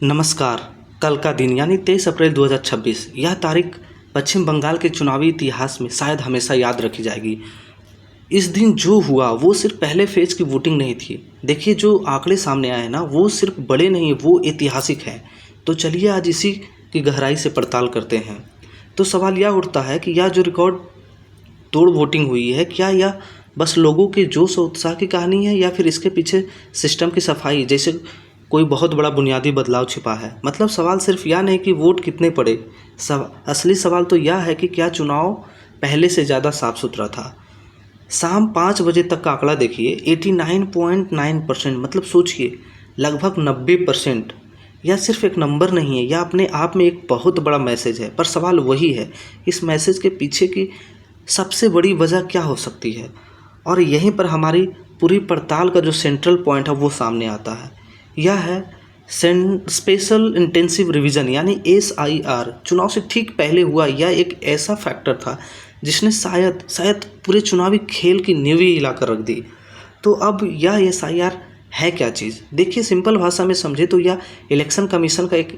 नमस्कार। कल का दिन यानी 23 अप्रैल 2026 यह तारीख पश्चिम बंगाल के चुनावी इतिहास में शायद हमेशा याद रखी जाएगी। इस दिन जो हुआ वो सिर्फ पहले फेज की वोटिंग नहीं थी। देखिए जो आंकड़े सामने आए हैं ना, वो सिर्फ बड़े नहीं, वो ऐतिहासिक हैं। तो चलिए आज इसी की गहराई से पड़ताल करते हैं। तो सवाल यह उठता है कि यह जो रिकॉर्ड तोड़ वोटिंग हुई है, क्या यह बस लोगों के जोश और उत्साह की कहानी है, या फिर इसके पीछे सिस्टम की सफाई जैसे कोई बहुत बड़ा बुनियादी बदलाव छिपा है। मतलब सवाल सिर्फ यह नहीं कि वोट कितने पड़े, असली सवाल तो यह है कि क्या चुनाव पहले से ज़्यादा साफ सुथरा था। शाम 5 बजे तक का आंकड़ा देखिए, 89.9%। मतलब सोचिए, लगभग 90%। यह सिर्फ एक नंबर नहीं है, यह अपने आप में एक बहुत बड़ा मैसेज है। पर सवाल वही है, इस मैसेज के पीछे की सबसे बड़ी वजह क्या हो सकती है। और यहीं पर हमारी पूरी पड़ताल का जो सेंट्रल पॉइंट है वो सामने आता है। यह है स्पेशल इंटेंसिव रिवीजन यानी SIR। चुनाव से ठीक पहले हुआ यह एक ऐसा फैक्टर था जिसने शायद पूरे चुनावी खेल की नींव ही हिलाकर रख दी। तो अब यह SIR है क्या चीज़? देखिए सिंपल भाषा में समझे तो यह इलेक्शन कमीशन का एक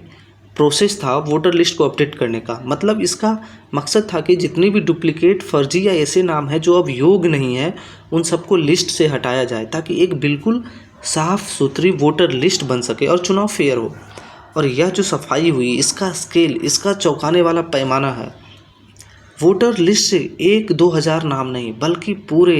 प्रोसेस था वोटर लिस्ट को अपडेट करने का। मतलब इसका मकसद था कि जितनी भी डुप्लीकेट, फर्जी या ऐसे नाम हैं जो अब योग्य नहीं है, उन सबको लिस्ट से हटाया जाए ताकि एक बिल्कुल साफ सुथरी वोटर लिस्ट बन सके और चुनाव फेयर हो। और यह जो सफाई हुई, इसका स्केल, इसका चौंकाने वाला पैमाना है। वोटर लिस्ट से 1-2 हज़ार नाम नहीं बल्कि पूरे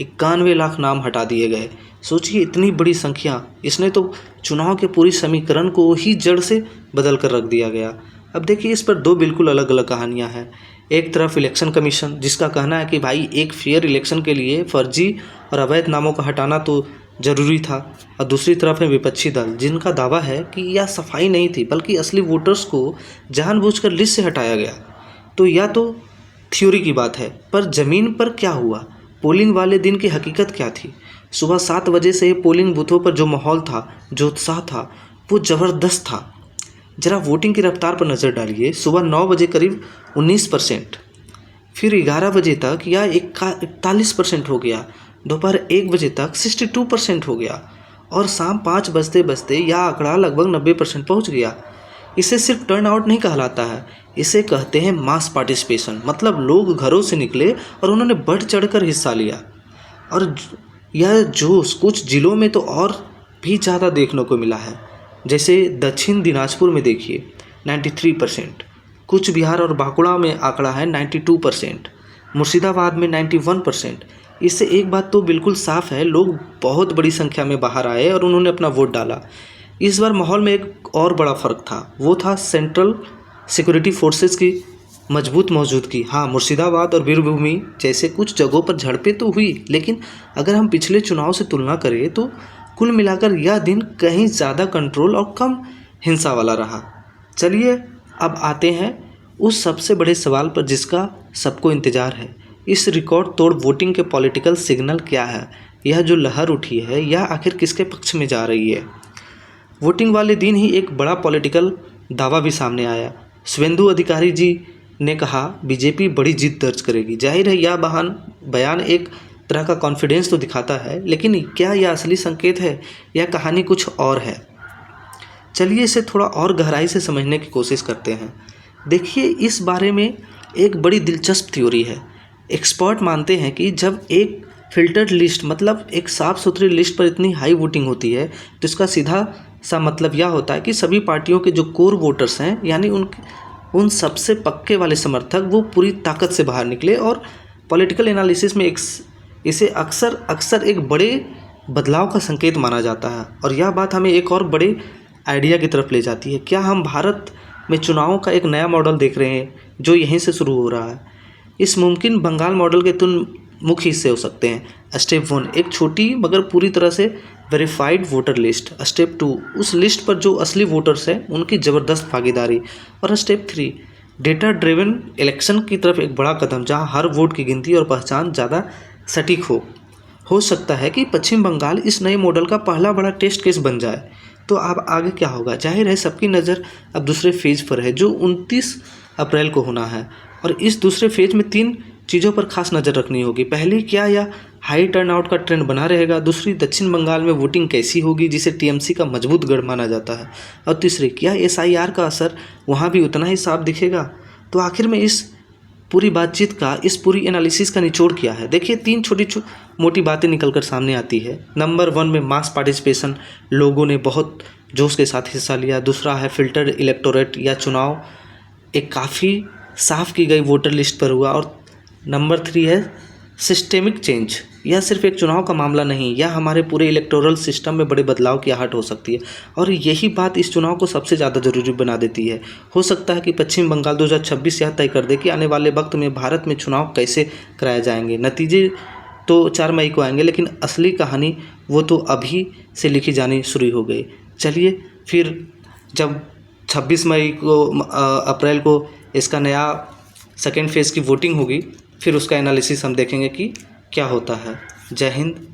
91 लाख नाम हटा दिए गए। सोचिए इतनी बड़ी संख्या, इसने तो चुनाव के पूरी समीकरण को ही जड़ से बदल कर रख दिया गया। अब देखिए इस पर दो बिल्कुल अलग अलग कहानियां हैं। एक तरफ इलेक्शन कमीशन जिसका कहना है कि भाई एक फेयर इलेक्शन के लिए फर्जी और अवैध नामों का हटाना तो ज़रूरी था, और दूसरी तरफ है विपक्षी दल जिनका दावा है कि यह सफाई नहीं थी बल्कि असली वोटर्स को जानबूझकर लिस्ट से हटाया गया। तो यह तो थ्योरी की बात है, पर ज़मीन पर क्या हुआ? पोलिंग वाले दिन की हकीकत क्या थी? सुबह 7 बजे से पोलिंग बूथों पर जो माहौल था, जो उत्साह था, वो ज़बरदस्त था। ज़रा वोटिंग की रफ्तार पर नज़र डालिए। सुबह 9 बजे करीब 19%, फिर 11 बजे तक यह 41% हो गया, दोपहर 1 बजे तक 62% हो गया, और शाम 5 बजते बजते यह आंकड़ा लगभग 90% पहुँच गया। इसे सिर्फ टर्न आउट नहीं कहलाता है, इसे कहते हैं मास पार्टिसिपेशन। मतलब लोग घरों से निकले और उन्होंने बढ़ चढ़कर हिस्सा लिया। और यह जोश कुछ जिलों में तो और भी ज़्यादा देखने को मिला है। जैसे दक्षिण दिनाजपुर में देखिए 93%, कुछ बिहार और बांकुड़ा में आंकड़ा है 92%, मुर्शिदाबाद में 91%। इससे एक बात तो बिल्कुल साफ है, लोग बहुत बड़ी संख्या में बाहर आए और उन्होंने अपना वोट डाला। इस बार माहौल में एक और बड़ा फ़र्क था, वो था सेंट्रल सिक्योरिटी फोर्सेस की मजबूत मौजूदगी। हाँ, मुर्शिदाबाद और वीरभूमि जैसे कुछ जगहों पर झड़पें तो हुई, लेकिन अगर हम पिछले चुनाव से तुलना करें तो कुल मिलाकर यह दिन कहीं ज़्यादा कंट्रोल और कम हिंसा वाला रहा। चलिए अब आते हैं उस सबसे बड़े सवाल पर जिसका सबको इंतज़ार है। इस रिकॉर्ड तोड़ वोटिंग के पॉलिटिकल सिग्नल क्या है? यह जो लहर उठी है, यह आखिर किसके पक्ष में जा रही है? वोटिंग वाले दिन ही एक बड़ा पॉलिटिकल दावा भी सामने आया। शुवेंदु अधिकारी जी ने कहा बीजेपी बड़ी जीत दर्ज करेगी। जाहिर है यह बयान एक तरह का कॉन्फिडेंस तो दिखाता है, लेकिन क्या यह असली संकेत है या कहानी कुछ और है? चलिए इसे थोड़ा और गहराई से समझने की कोशिश करते हैं। देखिए इस बारे में एक बड़ी दिलचस्प थ्योरी है। एक्सपर्ट मानते हैं कि जब एक फिल्टर्ड लिस्ट, मतलब एक साफ़ सुथरी लिस्ट पर इतनी हाई वोटिंग होती है तो इसका सीधा सा मतलब यह होता है कि सभी पार्टियों के जो कोर वोटर्स हैं, यानी उन सबसे पक्के वाले समर्थक, वो पूरी ताकत से बाहर निकले। और पॉलिटिकल एनालिसिस में इसे अक्सर एक बड़े बदलाव का संकेत माना जाता है। और यह बात हमें एक और बड़े आइडिया की तरफ ले जाती है। क्या हम भारत में चुनावों का एक नया मॉडल देख रहे हैं जो यहीं से शुरू हो रहा है? इस मुमकिन बंगाल मॉडल के 3 मुख्य हिस्से हो सकते हैं। स्टेप 1 एक छोटी मगर पूरी तरह से वेरीफाइड वोटर लिस्ट। स्टेप 2 उस लिस्ट पर जो असली वोटर्स हैं उनकी ज़बरदस्त भागीदारी। और स्टेप 3 डेटा ड्रिवन इलेक्शन की तरफ एक बड़ा कदम, जहां हर वोट की गिनती और पहचान ज़्यादा सटीक हो सकता है कि पश्चिम बंगाल इस नए मॉडल का पहला बड़ा टेस्ट केस बन जाए। तो अब आगे क्या होगा? जाहिर है सबकी नज़र अब दूसरे फेज़ पर है जो 29 अप्रैल को होना है। और इस दूसरे फेज में 3 चीज़ों पर खास नज़र रखनी होगी। पहली, क्या यह हाई टर्नआउट का ट्रेंड बना रहेगा? दूसरी, दक्षिण बंगाल में वोटिंग कैसी होगी जिसे टीएमसी का मजबूत गढ़ माना जाता है? और तीसरी, क्या एसआईआर का असर वहाँ भी उतना ही साफ दिखेगा? तो आखिर में इस पूरी बातचीत का, इस पूरी एनालिसिस का निचोड़ क्या है? देखिए, तीन छोटी मोटी बातें निकल कर सामने आती है। नंबर 1 में मास पार्टिसिपेशन, लोगों ने बहुत जोश के साथ हिस्सा लिया। दूसरा है फिल्टर इलेक्टोरेट, या चुनाव एक काफ़ी साफ की गई वोटर लिस्ट पर हुआ। और नंबर 3 है सिस्टेमिक चेंज, यह सिर्फ एक चुनाव का मामला नहीं, यह हमारे पूरे इलेक्टोरल सिस्टम में बड़े बदलाव की आहट हो सकती है। और यही बात इस चुनाव को सबसे ज़्यादा ज़रूरी बना देती है। हो सकता है कि पश्चिम बंगाल 2026 यह तय कर दे कि आने वाले वक्त में भारत में चुनाव कैसे कराए जाएंगे। नतीजे तो 4 मई को आएंगे, लेकिन असली कहानी वो तो अभी से लिखी जानी शुरू हो गई। चलिए फिर जब 26 मई को अप्रैल को इसका नया सेकेंड फेज़ की वोटिंग होगी, फिर उसका एनालिसिस हम देखेंगे कि क्या होता है। जय हिंद।